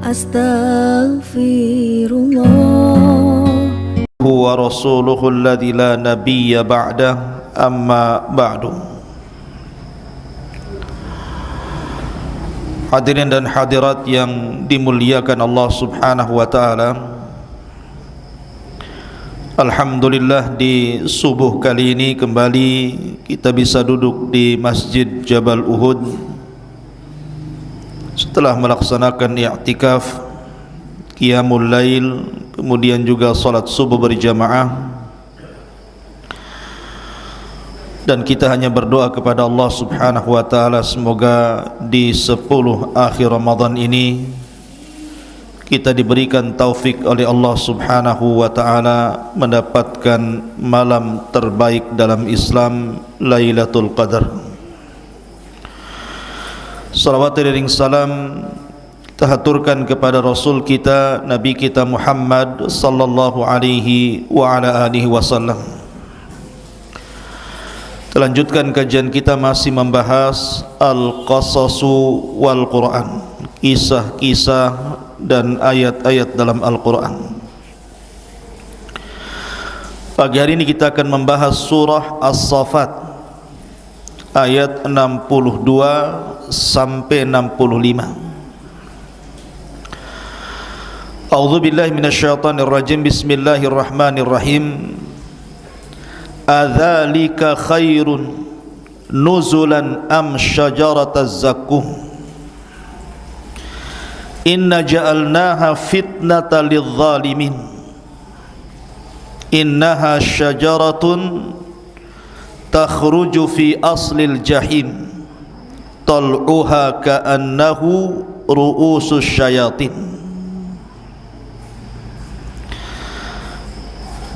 Astaghfirullah. Huwa rasuluhu alladhi la nabiyya ba'dah, amma ba'du. Hadirin dan hadirat yang dimuliakan Allah subhanahu wa ta'ala, alhamdulillah di subuh kali ini kembali kita bisa duduk di Masjid Jabal Uhud setelah melaksanakan i'tikaf, qiyamul lail, kemudian juga salat subuh berjamaah. Dan kita hanya berdoa kepada Allah subhanahu wa ta'ala, semoga di 10 akhir Ramadan ini kita diberikan taufik oleh Allah subhanahu wa ta'ala mendapatkan malam terbaik dalam Islam, Lailatul Qadar. Salawat dan salam kita haturkan kepada Rasul kita, Nabi kita Muhammad sallallahu alaihi wa ala alihi wasallam. Lanjutkan kajian kita masih membahas Al-Qasasu wal Quran, kisah-kisah dan ayat-ayat dalam Al-Quran. Pagi hari ini kita akan membahas surah As-Saffat ayat 62 sampai 65. A'udzu billahi minasyaitonir rajim. Bismillahirrahmanirrahim. Adzalika khairun nuzulan am syajarataz zakum inna ja'alnaha fitnatan lidh-dhalimin innaha syajaratun takhruju fi aslil jahim tal'uha ka'annahu ru'usus syayatin.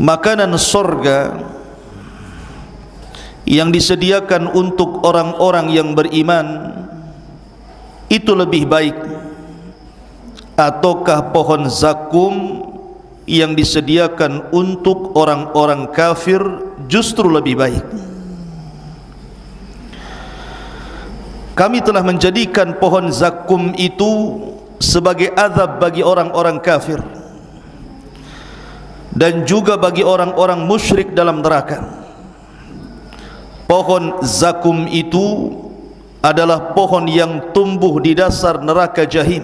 Makanan surga yang disediakan untuk orang-orang yang beriman itu lebih baik, ataukah pohon zakum yang disediakan untuk orang-orang kafir justru lebih baik? Kami telah menjadikan pohon zakum itu sebagai azab bagi orang-orang kafir dan juga bagi orang-orang musyrik dalam neraka. Pohon zakum itu adalah pohon yang tumbuh di dasar neraka jahim.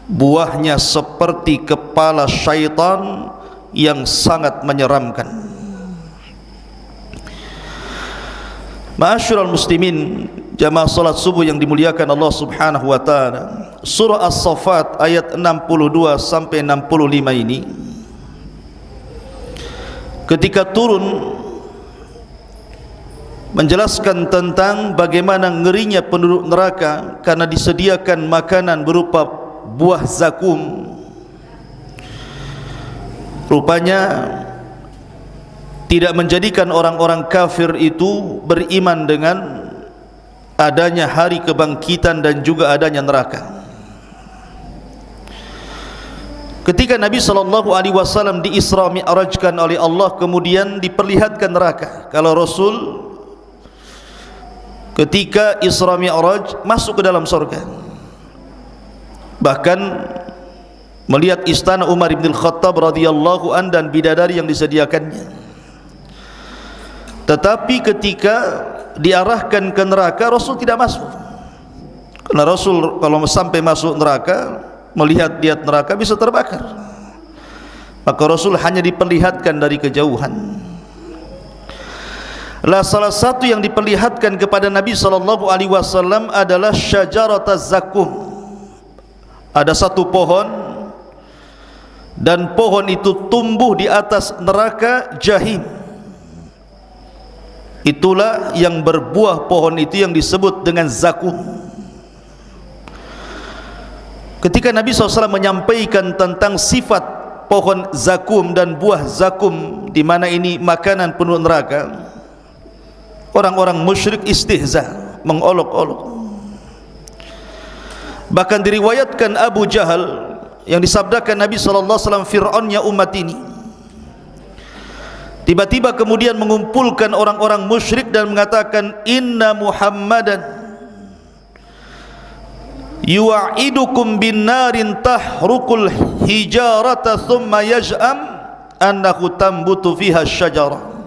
Buahnya seperti kepala syaitan yang sangat menyeramkan. Ma'asyiral muslimin, jamaah salat subuh yang dimuliakan Allah subhanahu wa ta'ala, surah As-Saffat ayat 62 sampai 65 ini ketika turun menjelaskan tentang bagaimana ngerinya penduduk neraka karena disediakan makanan berupa buah zakum. Rupanya tidak menjadikan orang-orang kafir itu beriman dengan adanya hari kebangkitan dan juga adanya neraka. Ketika Nabi SAW di Isra Mi'rajkan oleh Allah, kemudian diperlihatkan neraka. Kalau Rasul ketika Isra Mi'raj masuk ke dalam surga, bahkan melihat istana Umar bin Khattab radhiyallahu an dan bidadari yang disediakannya. Tetapi ketika diarahkan ke neraka, Rasul tidak masuk. Karena Rasul kalau sampai masuk neraka, melihat neraka bisa terbakar. Maka Rasul hanya diperlihatkan dari kejauhan. Lah salah satu yang diperlihatkan kepada Nabi SAW adalah syajarataz zakum. Ada satu pohon, dan pohon itu tumbuh di atas neraka jahim. Itulah yang berbuah pohon itu yang disebut dengan zakum. Ketika Nabi SAW menyampaikan tentang sifat pohon zakum dan buah zakum, di mana ini makanan penuh neraka, orang-orang musyrik istihza, mengolok-olok. Bahkan diriwayatkan Abu Jahal yang disabdakan Nabi SAW, Fir'aunnya umat ini, tiba-tiba kemudian mengumpulkan orang-orang musyrik dan mengatakan, inna Muhammadan yu'idukum bin narin tahrukul hijarata thumma yaj'am annahu tambutu fiha syajarah.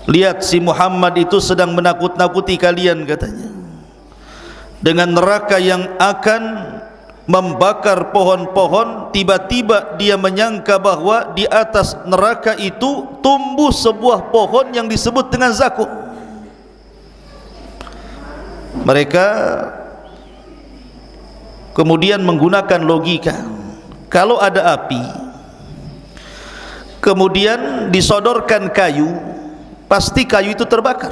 Lihat si Muhammad itu sedang menakut-nakuti kalian katanya dengan neraka yang akan membakar pohon-pohon. Tiba-tiba dia menyangka bahwa di atas neraka itu tumbuh sebuah pohon yang disebut dengan zakum. Mereka kemudian menggunakan logika, kalau ada api kemudian disodorkan kayu, pasti kayu itu terbakar.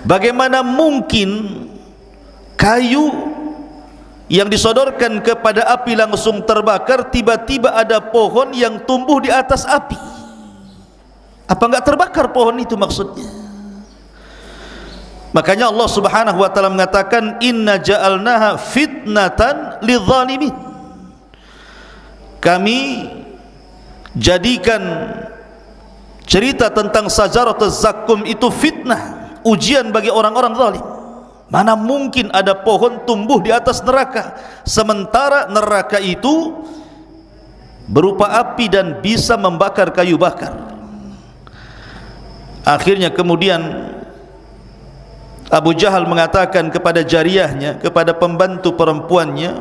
Bagaimana mungkin kayu yang disodorkan kepada api langsung terbakar, tiba-tiba ada pohon yang tumbuh di atas api? Apa enggak terbakar pohon itu maksudnya? Makanya Allah Subhanahu wa taala mengatakan inna ja'alnaha fitnatan lidzalimin. Kami jadikan cerita tentang syajaratuz zakum itu fitnah, ujian bagi orang-orang zalim. Mana mungkin ada pohon tumbuh di atas neraka, sementara neraka itu berupa api dan bisa membakar kayu bakar. Akhirnya kemudian Abu Jahal mengatakan kepada jariyahnya, kepada pembantu perempuannya,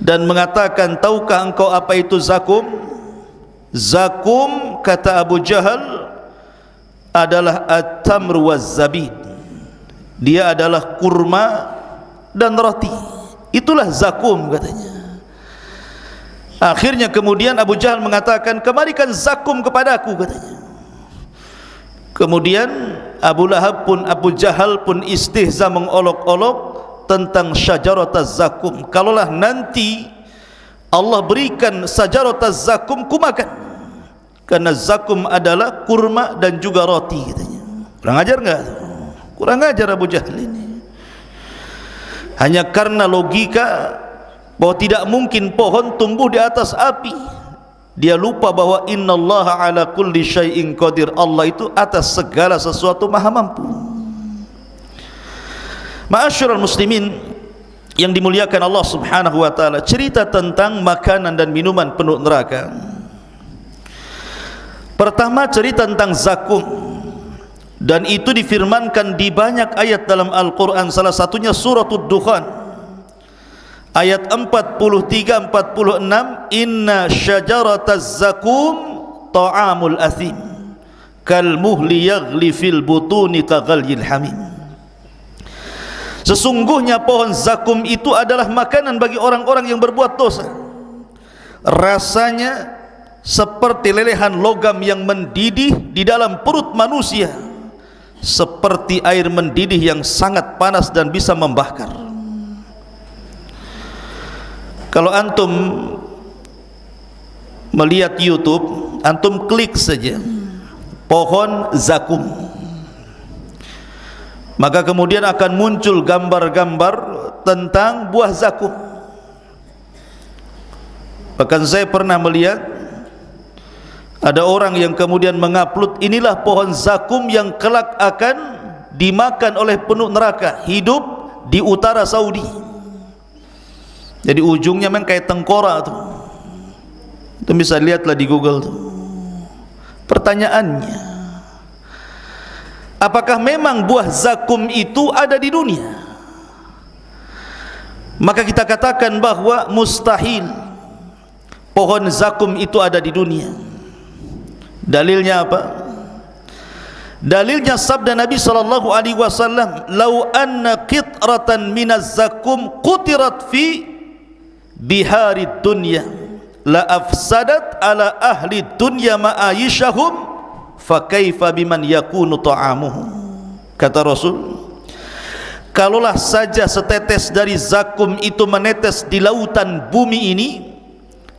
dan mengatakan, tahukah engkau apa itu zakum? Zakum, kata Abu Jahal, adalah at-tamr waz-zabid. Dia adalah kurma dan roti. Itulah zakum katanya. Akhirnya kemudian Abu Jahal mengatakan, kemarikan zakum kepadaku katanya. Kemudian Abu Lahab pun, Abu Jahal pun istihza, mengolok-olok tentang syajaratuz zakum. Kalaulah nanti Allah berikan syajaratuz zakum, ku makan, karena zakum adalah kurma dan juga roti katanya. Kurang ajar enggak? Kurang ajar Abu Jahal ini. Hanya karena logika bahwa tidak mungkin pohon tumbuh di atas api, dia lupa bahwa innallaha ala kulli syai'in qadir. Allah itu atas segala sesuatu maha mampu. Ma'asyiral muslimin yang dimuliakan Allah Subhanahu wa taala, cerita tentang makanan dan minuman penuh neraka. Pertama, cerita tentang zakum, dan itu difirmankan di banyak ayat dalam Al-Quran. Salah satunya suratul Dukhan ayat 43-46, inna syajarataz zakum ta'amul athim kal muhli yaghli fil butuni kaghalyil hamim. Sesungguhnya pohon zakum itu adalah makanan bagi orang-orang yang berbuat dosa. Rasanya seperti lelehan logam yang mendidih di dalam perut manusia, seperti air mendidih yang sangat panas dan bisa membakar. Kalau antum melihat YouTube, antum klik saja pohon zakum, maka kemudian akan muncul gambar-gambar tentang buah zakum. Bahkan saya pernah melihat ada orang yang kemudian mengupload, inilah pohon zakum yang kelak akan dimakan oleh penduduk neraka, hidup di utara Saudi. Jadi ujungnya memang kayak tengkorak tuh. Itu bisa lihatlah di Google tuh. Pertanyaannya, apakah memang buah zakum itu ada di dunia? Maka kita katakan bahwa mustahil pohon zakum itu ada di dunia. Dalilnya apa? Dalilnya sabda Nabi sallallahu alaihi wasallam, "Lau anna qitratan minaz zakum qutirat fi biharid dunya la afsadat ala ahli dunya ma'ayishahum fa kaifa biman yakunu ta'amuhum." Kata Rasul, kalaulah saja setetes dari zakum itu menetes di lautan bumi ini,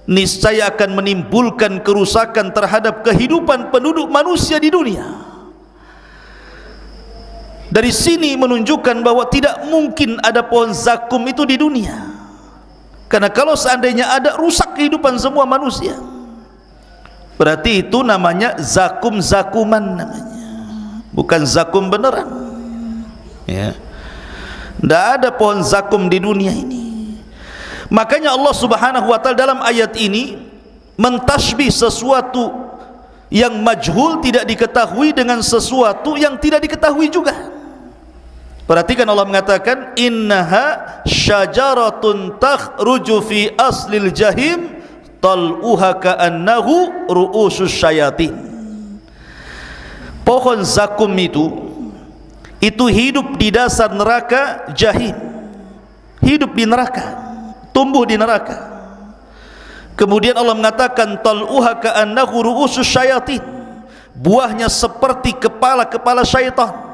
niscaya akan menimbulkan kerusakan terhadap kehidupan penduduk manusia di dunia. Dari sini menunjukkan bahwa tidak mungkin ada pohon zakum itu di dunia, karena kalau seandainya ada, rusak kehidupan semua manusia. Berarti itu namanya zakum-zakuman namanya, bukan zakum beneran ya. Tidak ada pohon zakum di dunia ini. Makanya Allah Subhanahu wa ta'ala dalam ayat ini mentasbih sesuatu yang majhul, tidak diketahui, dengan sesuatu yang tidak diketahui juga. Perhatikan, Allah mengatakan innaha syajaratun takhruju fi aslil jahim tal'uha ka'annahu ru'usus syayatin. Pohon zakum itu hidup di dasar neraka jahim, hidup di neraka, tumbuh di neraka. Kemudian Allah mengatakan tal'uha ka'annahu ru'usus syayatin, buahnya seperti kepala-kepala syaitan.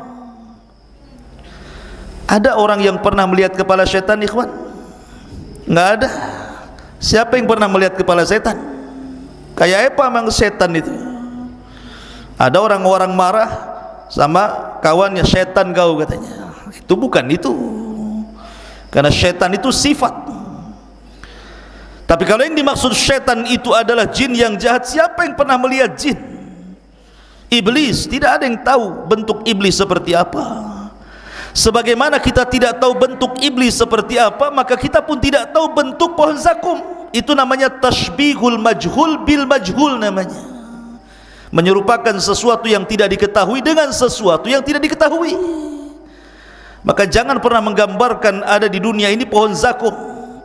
Ada orang yang pernah melihat kepala syaitan, ikhwan? Enggak ada. Siapa yang pernah melihat kepala setan? Kayak apa memang setan itu? Ada orang-orang marah sama kawannya, setan kau katanya. Itu bukan itu. Karena setan itu sifat. Tapi kalau yang dimaksud setan itu adalah jin yang jahat, siapa yang pernah melihat jin? Iblis, tidak ada yang tahu bentuk iblis seperti apa. Sebagaimana kita tidak tahu bentuk iblis seperti apa, maka kita pun tidak tahu bentuk pohon zakum. Itu namanya tashbihul majhul bil majhul namanya. Menyerupakan sesuatu yang tidak diketahui dengan sesuatu yang tidak diketahui. Maka jangan pernah menggambarkan ada di dunia ini pohon zakum.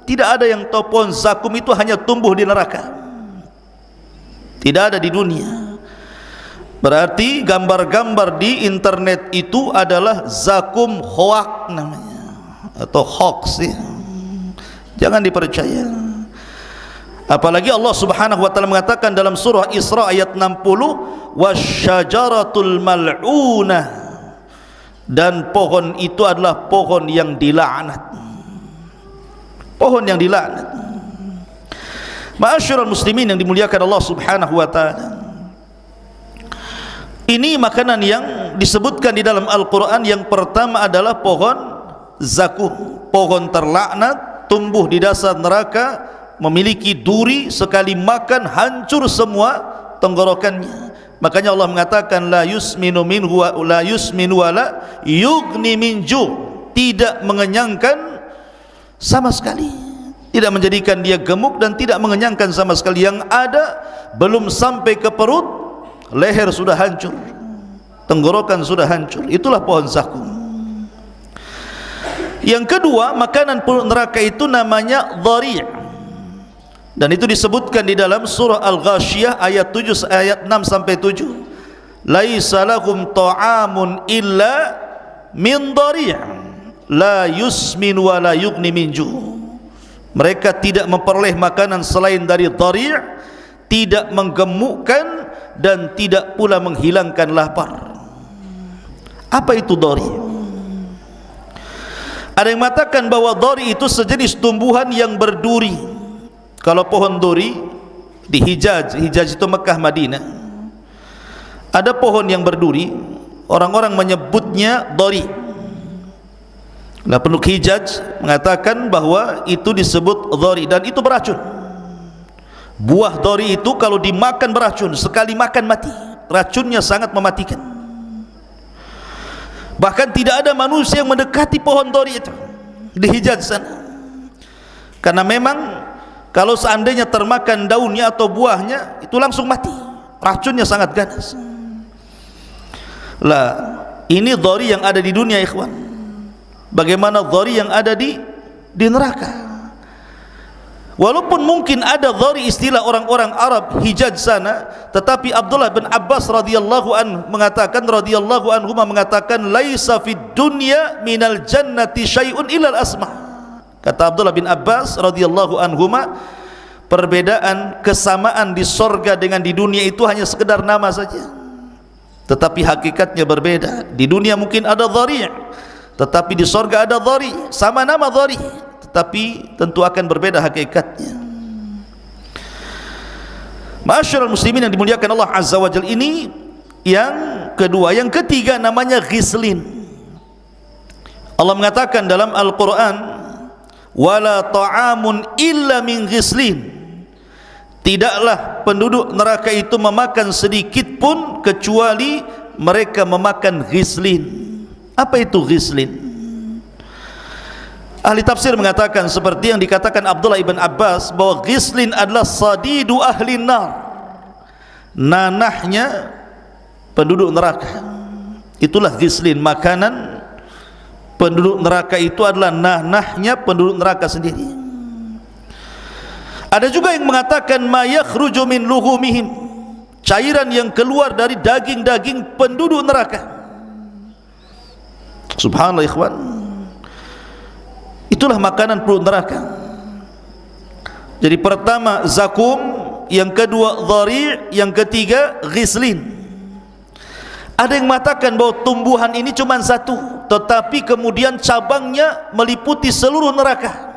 Tidak ada yang tahu pohon zakum itu hanya tumbuh di neraka. Tidak ada di dunia. Berarti gambar-gambar di internet itu adalah zakum hoax namanya, atau hoax ya. Jangan dipercaya. Apalagi Allah Subhanahu wa ta'ala mengatakan dalam surah Isra ayat 60, wasyajaratul mal'unah, dan pohon itu adalah pohon yang dilaknat. Pohon yang dilaknat. Ma'asyiral muslimin yang dimuliakan Allah Subhanahu wa ta'ala, ini makanan yang disebutkan di dalam Al-Quran. Yang pertama adalah pohon zakum, pohon terlaknat, tumbuh di dasar neraka, memiliki duri, sekali makan hancur semua tenggorokannya. Makanya Allah mengatakan la yusminu minhu wa la yusminu wa la yughni min ju', tidak mengenyangkan sama sekali, tidak menjadikan dia gemuk dan tidak mengenyangkan sama sekali. Yang ada belum sampai ke perut, leher sudah hancur, tenggorokan sudah hancur. Itulah pohon zakum. Yang kedua, makanan penduduk neraka itu namanya dhari'. Dan itu disebutkan di dalam surah Al-Ghashiyah ayat 7, ayat 6 sampai 7. Laisa lahum ta'amun illa min dhari', la yusmin wa la yughni min ju'. Mereka tidak memperoleh makanan selain dari dhari', tidak menggemukkan dan tidak pula menghilangkan lapar. Apa itu dhari'? Ada yang mengatakan bahwa dhari' itu sejenis tumbuhan yang berduri. Kalau pohon duri di Hijaz, Hijaz itu Mekah Madinah, ada pohon yang berduri, orang-orang menyebutnya dhari'. Nah, penduduk Hijaz mengatakan bahwa itu disebut dhari', dan itu beracun. Buah dhari' itu kalau dimakan beracun, sekali makan mati. Racunnya sangat mematikan. Bahkan tidak ada manusia yang mendekati pohon dhari' itu di Hijaz sana, karena memang kalau seandainya termakan daunnya atau buahnya, itu langsung mati. Racunnya sangat ganas. Lah, ini dhari' yang ada di dunia, ikhwan. Bagaimana dhari' yang ada di neraka? Walaupun mungkin ada dhari' istilah orang-orang Arab Hijaz sana, tetapi Abdullah bin Abbas radhiyallahu anhu mengatakan, radhiyallahu anhuma mengatakan, laisa fid dunya minal jannati syai'un illal asma'. Kata Abdullah bin Abbas radhiyallahu anhuma, perbedaan kesamaan di sorga dengan di dunia itu hanya sekedar nama saja, tetapi hakikatnya berbeda. Di dunia mungkin ada dhari', tetapi di sorga ada dhari', sama nama dhari', tetapi tentu akan berbeda hakikatnya. Ma'asyiral muslimin yang dimuliakan Allah Azza wa Jalla, ini yang kedua. Yang ketiga namanya ghislin. Allah mengatakan dalam Al-Quran, wala ta'amun illa min ghislin, tidaklah penduduk neraka itu memakan sedikit pun kecuali mereka memakan ghislin. Apa itu ghislin? Ahli tafsir mengatakan seperti yang dikatakan Abdullah ibn Abbas, bahwa ghislin adalah sadidu ahli nar, nanahnya penduduk neraka. Itulah ghislin, makanan penduduk neraka itu adalah nanahnya penduduk neraka sendiri. Ada juga yang mengatakan ma yakhruju min luhumihim, cairan yang keluar dari daging-daging penduduk neraka. Subhanallah ikhwan, itulah makanan penduduk neraka. Jadi pertama zakum, yang kedua dhari', yang ketiga ghislin. Ada yang mengatakan bahwa tumbuhan ini cuma satu, tetapi kemudian cabangnya meliputi seluruh neraka.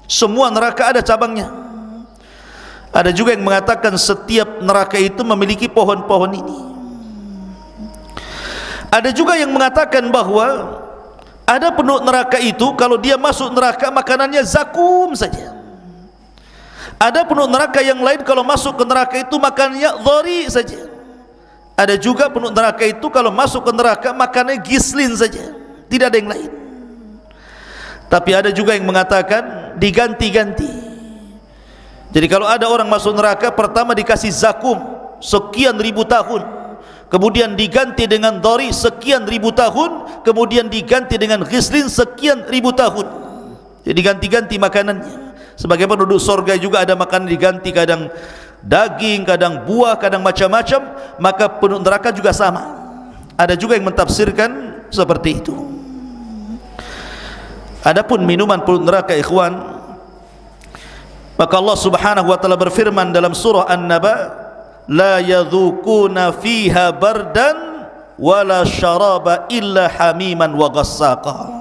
Semua neraka ada cabangnya. Ada juga yang mengatakan setiap neraka itu memiliki pohon-pohon ini. Ada juga yang mengatakan bahwa ada penduduk neraka itu kalau dia masuk neraka makanannya zakum saja. Ada penduduk neraka yang lain kalau masuk ke neraka itu makanannya dhari saja. Ada juga penduduk neraka itu kalau masuk ke neraka makanannya ghislin saja, tidak ada yang lain. Tapi ada juga yang mengatakan diganti-ganti. Jadi kalau ada orang masuk neraka, pertama dikasih zakum sekian ribu tahun, kemudian diganti dengan dhari sekian ribu tahun, kemudian diganti dengan ghislin sekian ribu tahun. Jadi ganti-ganti makanannya. Sebagaimana penduduk surga juga ada makanan diganti, kadang daging, kadang buah, kadang macam-macam. Maka penduduk neraka juga sama. Ada juga yang mentafsirkan seperti itu. Adapun minuman penduduk neraka ikhwan, maka Allah Subhanahu wa taala berfirman dalam surah An-Naba, la yadhukuna fiha bardan wala syaraba illa hamiman wa ghassaqa.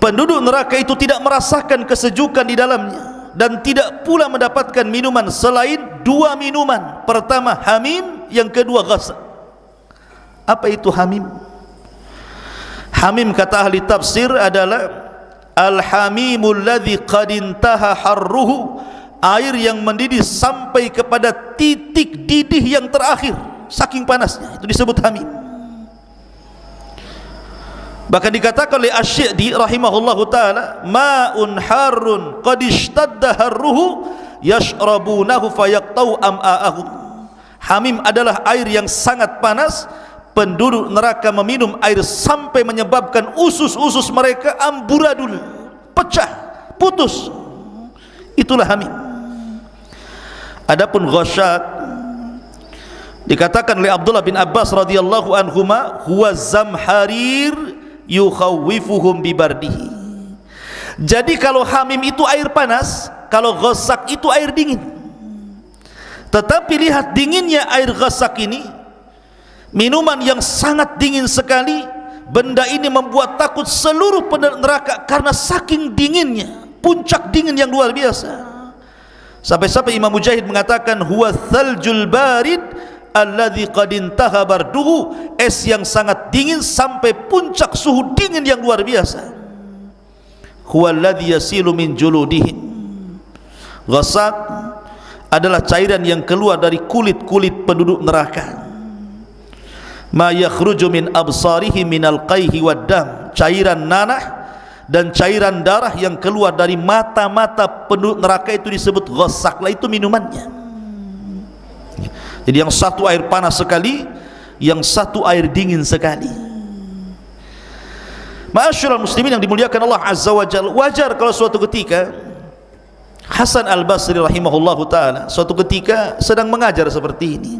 Penduduk neraka itu tidak merasakan kesejukan di dalamnya dan tidak pula mendapatkan minuman selain dua minuman. Pertama hamim, yang kedua ghasaq. Apa itu hamim? Hamim kata ahli tafsir adalah al-hamimul ladzi qad intaha harruhu, air yang mendidih sampai kepada titik didih yang terakhir saking panasnya, itu disebut hamim. Bahkan dikatakan oleh Asy-Syi'di rahimahullahu taala, ma'un harrun qad ishtadda harruhu yashrabunahu fayaqtau am'a'ahum. Hamim adalah air yang sangat panas, penduduk neraka meminum air sampai menyebabkan usus-usus mereka amburadul, pecah, putus. Itulah hamim. Adapun ghasyaq dikatakan oleh Abdullah bin Abbas radhiyallahu anhuma, huwa zamharir yukhawwifuhum bibardihi. Jadi kalau hamim itu air panas, kalau ghasyaq itu air dingin. Tetapi lihat dinginnya air ghasyaq ini, minuman yang sangat dingin sekali. Benda ini membuat takut seluruh penduduk neraka karena saking dinginnya, puncak dingin yang luar biasa. Sampai-sampai Imam Mujahid mengatakan huwa thaljul barid alladzi qad intaha barduhu, es yang sangat dingin sampai puncak suhu dingin yang luar biasa. Huwa alladzi yasilu min juludihim. Ghasaq adalah cairan yang keluar dari kulit-kulit penduduk neraka. Ma yakhruju min absarihi minal qayhi wad dam, cairan nanah dan cairan darah yang keluar dari mata-mata penduduk neraka itu disebut ghasaq. Lah itu minumannya. Jadi yang satu air panas sekali, yang satu air dingin sekali. Ma'asyiral muslimin yang dimuliakan Allah Azza wa Jalla, wajar kalau suatu ketika Hasan Al-Basri rahimahullahu taala suatu ketika sedang mengajar seperti ini,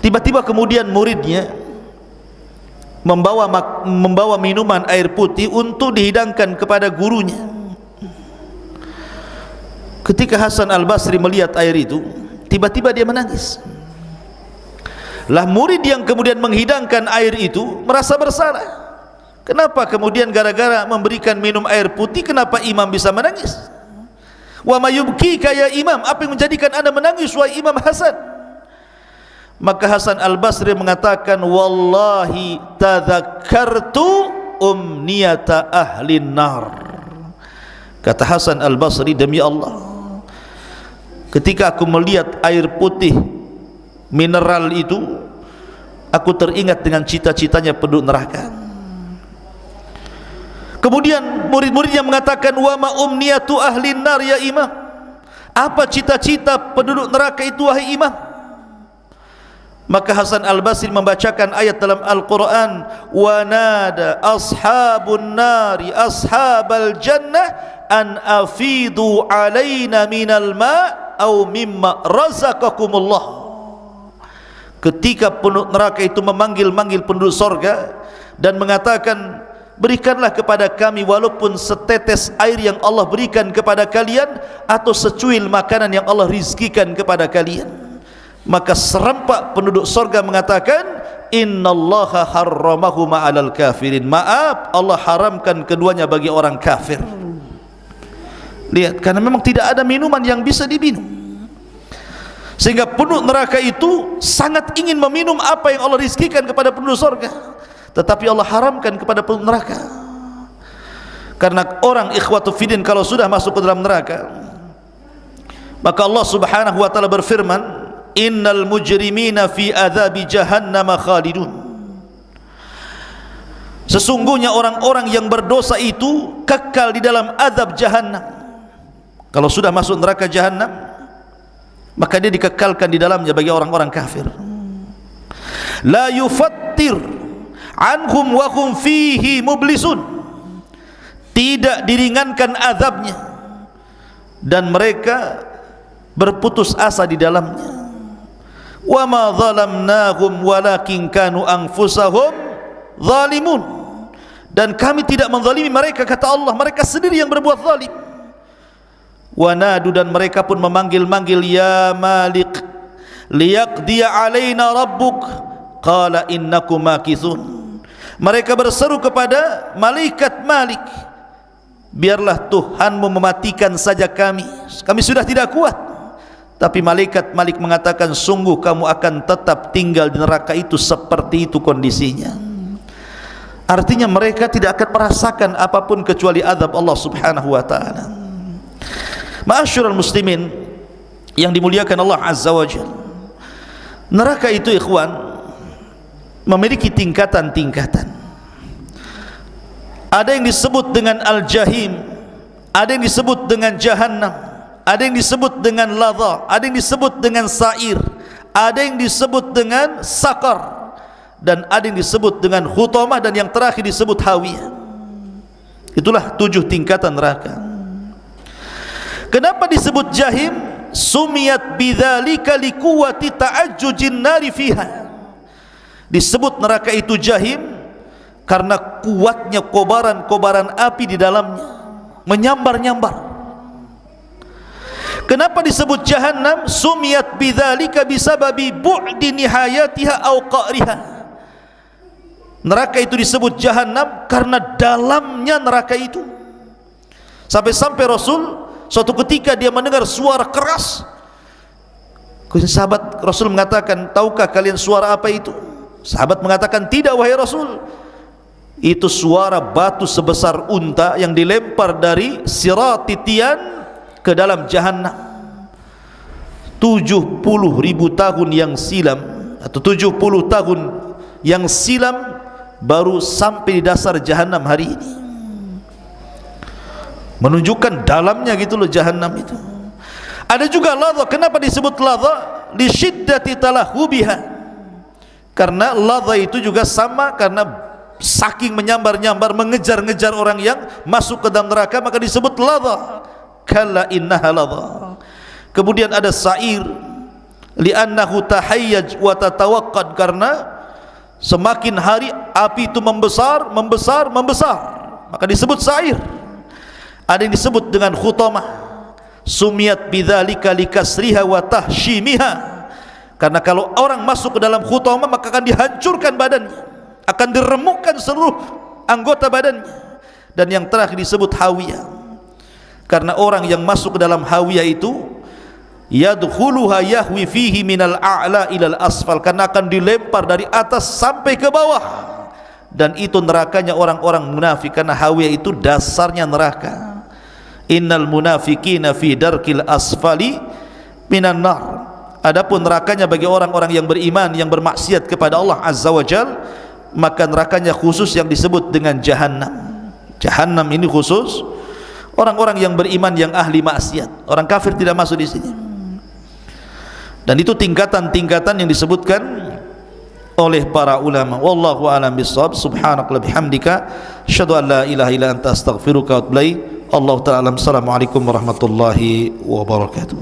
tiba-tiba kemudian muridnya membawa minuman air putih untuk dihidangkan kepada gurunya. Ketika Hasan Al-Basri melihat air itu, tiba-tiba dia menangis. Lah murid yang kemudian menghidangkan air itu merasa bersalah. Kenapa kemudian gara-gara memberikan minum air putih, kenapa imam bisa menangis? Wa mayubkika ya imam, apa yang menjadikan anda menangis wahai Imam Hasan? Maka Hasan Al-Basri mengatakan, wallahi tadzakartu umniyata ahlin nar. Kata Hasan Al-Basri, demi Allah, ketika aku melihat air putih mineral itu, aku teringat dengan cita-citanya penduduk neraka. Kemudian murid-muridnya mengatakan, wa ma umniyatu ahlin nar ya imam, apa cita-cita penduduk neraka itu wahai imam? Maka Hasan Al-Basri membacakan ayat dalam Al-Quran, wa nada ashabun nari ashabal jannah an afidu alaina minal ma' au mimma razaqakumullah. Ketika penduduk neraka itu memanggil-manggil penduduk sorga dan mengatakan, berikanlah kepada kami walaupun setetes air yang Allah berikan kepada kalian, atau secuil makanan yang Allah rizkikan kepada kalian. Maka serempak penduduk sorga mengatakan, innallaha harramahuma 'alal kafirin, maaf, Allah haramkan keduanya bagi orang kafir. Lihat, karena memang tidak ada minuman yang bisa diminum, sehingga penduduk neraka itu sangat ingin meminum apa yang Allah rizkikan kepada penduduk sorga, tetapi Allah haramkan kepada penduduk neraka. Karena orang ikhwatu fiddin kalau sudah masuk ke dalam neraka, maka Allah subhanahu wa ta'ala berfirman, innal mujrimina fi adzabi jahannam khalidun. Sesungguhnya orang-orang yang berdosa itu kekal di dalam azab jahannam. Kalau sudah masuk neraka jahannam, maka dia dikekalkan di dalamnya bagi orang-orang kafir. La yufattir anhum wa hum fihi mublisun, tidak diringankan azabnya dan mereka berputus asa di dalamnya. Wa ma zalamnahum walakin kanu anfusahum zalimun, dan kami tidak menzalimi mereka, kata Allah, mereka sendiri yang berbuat zalim. Wa nadu, dan mereka pun memanggil-manggil, ya malik liyaqdiya alaina rabbuk qala innakum makithun. Mereka berseru kepada malaikat Malik, biarlah Tuhanmu mematikan saja kami sudah tidak kuat. Tapi malaikat Malik mengatakan, sungguh kamu akan tetap tinggal di neraka itu seperti itu kondisinya. Artinya mereka tidak akan merasakan apapun kecuali azab Allah subhanahu wa ta'ala. Ma'asyiral muslimin yang dimuliakan Allah azza wa jalla, neraka itu ikhwan memiliki tingkatan-tingkatan. Ada yang disebut dengan al-jahim, ada yang disebut dengan jahannam, ada yang disebut dengan ladha, ada yang disebut dengan sa'ir, ada yang disebut dengan sakar, dan ada yang disebut dengan khutamah, dan yang terakhir disebut hawiyah. Itulah 7 tingkatan neraka. Kenapa disebut jahim? Sumiyat bidzalika liquwati ta'ajjujin nari fiha. Disebut neraka itu jahim karena kuatnya kobaran-kobaran api di dalamnya, menyambar-nyambar. Kenapa disebut jahannam? Sumiyat bidzalika bisababi bu'di nihayatiha aw qa'riha. Neraka itu disebut jahannam karena dalamnya neraka itu. Sampai-sampai Rasul suatu ketika dia mendengar suara keras. Sahabat Rasul mengatakan, tahukah kalian suara apa itu? Sahabat mengatakan, tidak wahai Rasul. Itu suara batu sebesar unta yang dilempar dari Sirat titian ke dalam jahannam. 70.000 tahun yang silam, atau 70 tahun yang silam, baru sampai di dasar jahannam hari ini. Menunjukkan dalamnya gitu loh jahannam itu. Ada juga ladha. Kenapa disebut ladha? Li syiddati talahubiha. Karena ladha itu juga sama, karena saking menyambar-nyambar, mengejar-ngejar orang yang masuk ke dalam neraka, maka disebut ladha. Kalla innaha ladha. Kemudian ada sa'ir, li'annahu tahayyaj wa tatawaqqad, karena semakin hari api itu membesar, maka disebut sa'ir. Ada yang disebut dengan khutamah, sumiyat bidzalika likasriha wa tahshimiha, karena kalau orang masuk ke dalam khutamah maka akan dihancurkan badannya, akan diremukkan seluruh anggota badannya. Dan yang terakhir disebut hawiyah, karena orang yang masuk ke dalam hawiyah itu yadkhuluha yahwi fihi minal a'la ilal asfal, karena akan dilempar dari atas sampai ke bawah. Dan itu nerakanya orang-orang munafik, karena hawiyah itu dasarnya neraka. Innal munafiqina fi darkil asfali minan nar. Adapun nerakanya bagi orang-orang yang beriman, yang bermaksiat kepada Allah azza wa jal, maka nerakanya khusus yang disebut dengan jahannam. Jahannam ini khusus orang-orang yang beriman yang ahli maksiat. Orang kafir tidak masuk di sini. Dan itu tingkatan-tingkatan yang disebutkan oleh para ulama. Wallahu a'lam bissawab. Subhanakallahumma bihamdika asyhadu an la ilaha illa anta astaghfiruka wa atubu ilaik. Allahu ta'ala. Assalamualaikum warahmatullahi wabarakatuh.